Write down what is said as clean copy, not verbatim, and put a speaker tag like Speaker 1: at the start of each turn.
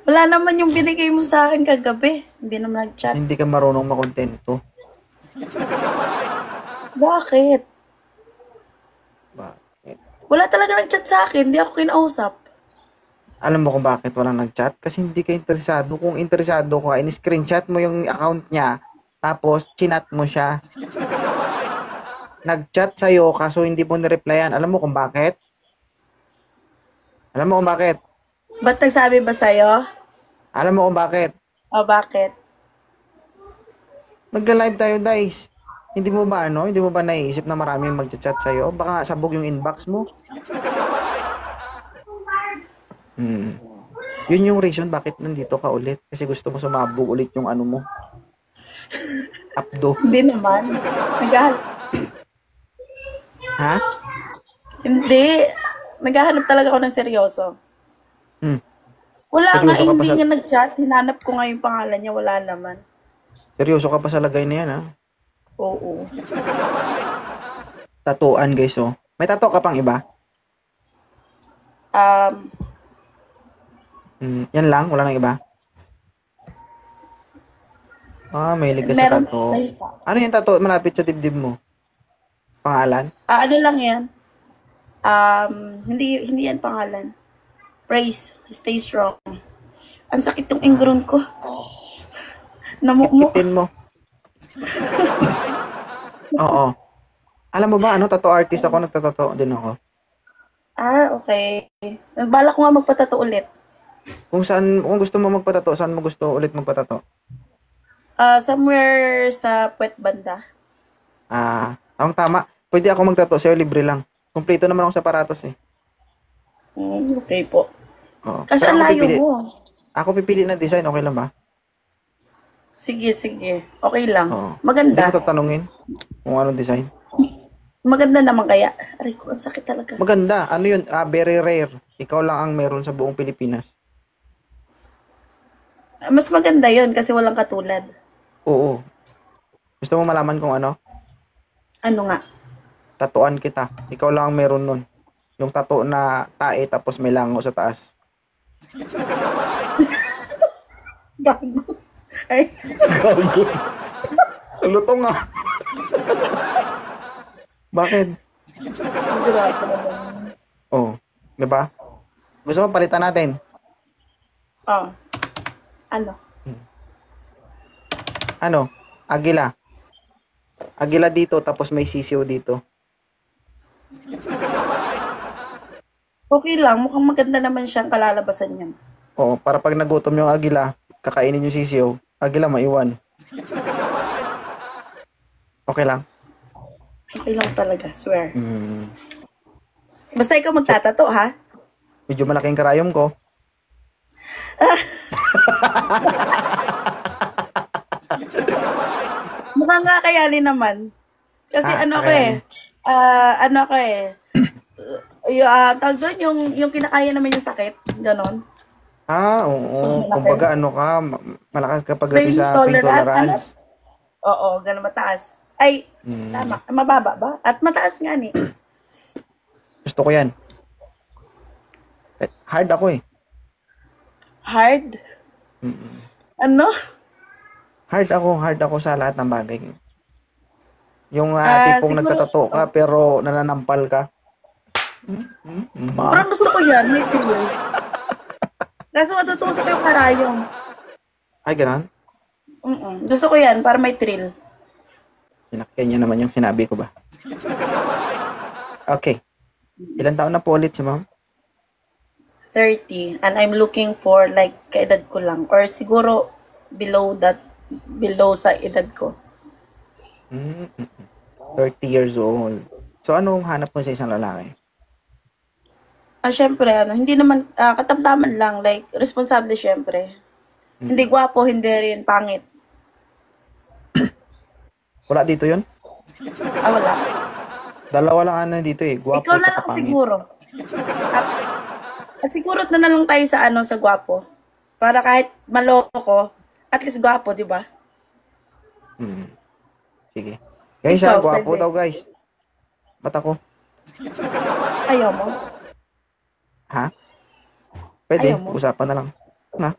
Speaker 1: Wala naman yung binigay mo sa akin kagabi. Hindi naman nag-chat.
Speaker 2: Hindi ka marunong makontento.
Speaker 1: Bakit?
Speaker 2: Bakit?
Speaker 1: Wala talaga nag-chat sa akin. Hindi ako kinausap.
Speaker 2: Alam mo kung bakit walang nag-chat? Kasi hindi ka interesado. Kung interesado ka, in-screenshot mo yung account niya, tapos chinat mo siya. Nag-chat sa'yo, kaso hindi mo nireplyan. Alam mo kung bakit? Alam mo kung bakit?
Speaker 1: Ba't nagsabi ba sa'yo?
Speaker 2: Alam mo kung bakit?
Speaker 1: O bakit?
Speaker 2: Nagla-live tayo, guys. Hindi mo ba Hindi mo ba naiisip na maraming mag-chat sa'yo? Baka sabog yung inbox mo. Hmm. Yun yung reason bakit nandito ka ulit. Kasi gusto mo sumabog ulit yung ano mo. Abdo.
Speaker 1: Hindi naman.
Speaker 2: Ha?
Speaker 1: Hindi. Naghahanap talaga ako ng seryoso.
Speaker 2: Hmm.
Speaker 1: Wala nga,
Speaker 2: Seryoso ka pa
Speaker 1: hindi
Speaker 2: sa
Speaker 1: nga nag-chat. Hinanap ko nga yung pangalan niya. Wala naman.
Speaker 2: seryoso ka pa sa lagay na yan, ha?
Speaker 1: Oo.
Speaker 2: Tatuan, guys, oh. May tato ka pang iba?
Speaker 1: Um,
Speaker 2: Yan lang, wala nang iba. Mahilig ka sa
Speaker 1: meron sa
Speaker 2: tato.
Speaker 1: iba.
Speaker 2: Ano yung tato malapit sa dibdib mo? Pangalan?
Speaker 1: Ano lang yan? Hindi yan pangalan. Praise. Stay strong. Ang sakit yung ingron ko. Namukmuk.
Speaker 2: Kitkitin mo. Oo. Alam mo ba, tato artist ako, nagtatato din ako.
Speaker 1: Okay. Bala ko nga magpatato ulit.
Speaker 2: Kung gusto mo magpatato, saan mo gusto ulit magpatato?
Speaker 1: Somewhere sa Puwet Banda.
Speaker 2: Ang tama. Pwede ako magtato sa'yo, libre lang. Kumpleto naman ako sa paratos eh.
Speaker 1: Okay po.
Speaker 2: Oo.
Speaker 1: Kasi
Speaker 2: Pero
Speaker 1: ang
Speaker 2: ako
Speaker 1: layo
Speaker 2: pipili,
Speaker 1: mo.
Speaker 2: ako pipili ng design, okay lang ba?
Speaker 1: Sige. Okay lang.
Speaker 2: Oo. Hindi
Speaker 1: Maganda.
Speaker 2: ko tatanungin kung anong design.
Speaker 1: Maganda naman kaya. Aray ko, ang sakit talaga.
Speaker 2: Maganda. Ano yun? Very rare. Ikaw lang ang meron sa buong Pilipinas.
Speaker 1: Mas maganda yon kasi walang katulad.
Speaker 2: Oo. Gusto mo malaman kung ano?
Speaker 1: Ano nga?
Speaker 2: Tatuan kita. Ikaw lang ang meron nun. Yung tato na tae tapos may lango sa taas.
Speaker 1: Gago. Ay,
Speaker 2: Gago. Lutong nga. Bakit?
Speaker 1: grabe naman.
Speaker 2: Oh, 'di ba? Gusto mo palitan natin?
Speaker 1: Ano?
Speaker 2: Ano? Agila. Agila dito tapos may sisiw dito.
Speaker 1: Okay lang, mukhang maganda naman siyang kalalabasan niyan.
Speaker 2: Oo, para pag nagutom yung agila, kakainin yung sisiw, agila maiwan. Okay lang?
Speaker 1: Okay lang talaga, swear.
Speaker 2: Hmm.
Speaker 1: Basta ikaw magtatato, ha?
Speaker 2: Medyo malaking karayom ko.
Speaker 1: Mukhang nga kayanin naman. Kasi ano ko eh. Ano ko eh. Tawag doon, yung kinakaya naman yung sakit. Ganon.
Speaker 2: Oo. Kumbaga malakas ka pagdating
Speaker 1: Pain
Speaker 2: sa pain tolerance.
Speaker 1: Oo, ganon mataas. Ay, tama. Mababa ba? At mataas nga ni.
Speaker 2: Gusto ko yan. Hard ako eh.
Speaker 1: Hard? Ano?
Speaker 2: Hard ako sa lahat ng bagay. Yung tipong
Speaker 1: Siguro,
Speaker 2: nagtatato ka pero nananampal ka.
Speaker 1: parang gusto ko yan. May feel. Kaso matutusok yung karayong.
Speaker 2: Ay, ganun?
Speaker 1: Gusto ko yan, para may thrill.
Speaker 2: Sinakyan niya naman yung sinabi ko ba? Okay. Ilan taon na po ulit si ma'am?
Speaker 1: 30. And I'm looking for like kaedad ko lang. Or siguro below sa edad ko.
Speaker 2: 30 years old. So, anong hanap mo sa isang lalaki?
Speaker 1: Syempre, hindi naman, katamtaman lang. Like, responsable syempre. Hindi gwapo, hindi rin pangit.
Speaker 2: Wala dito yun?
Speaker 1: Wala.
Speaker 2: Dalawa lang ano dito eh. Gwapo
Speaker 1: Ikaw na
Speaker 2: at
Speaker 1: lang
Speaker 2: pangit.
Speaker 1: siguro. Siguro na lang tayo sa gwapo. Para kahit maloko, at least gwapo, di ba?
Speaker 2: Sige. Guys,
Speaker 1: Ikaw,
Speaker 2: gwapo
Speaker 1: pwede.
Speaker 2: daw guys. Ba't ako?
Speaker 1: Ayaw mo?
Speaker 2: Ha? Pwede,
Speaker 1: Ayaw mo?
Speaker 2: usapan na lang. Ha?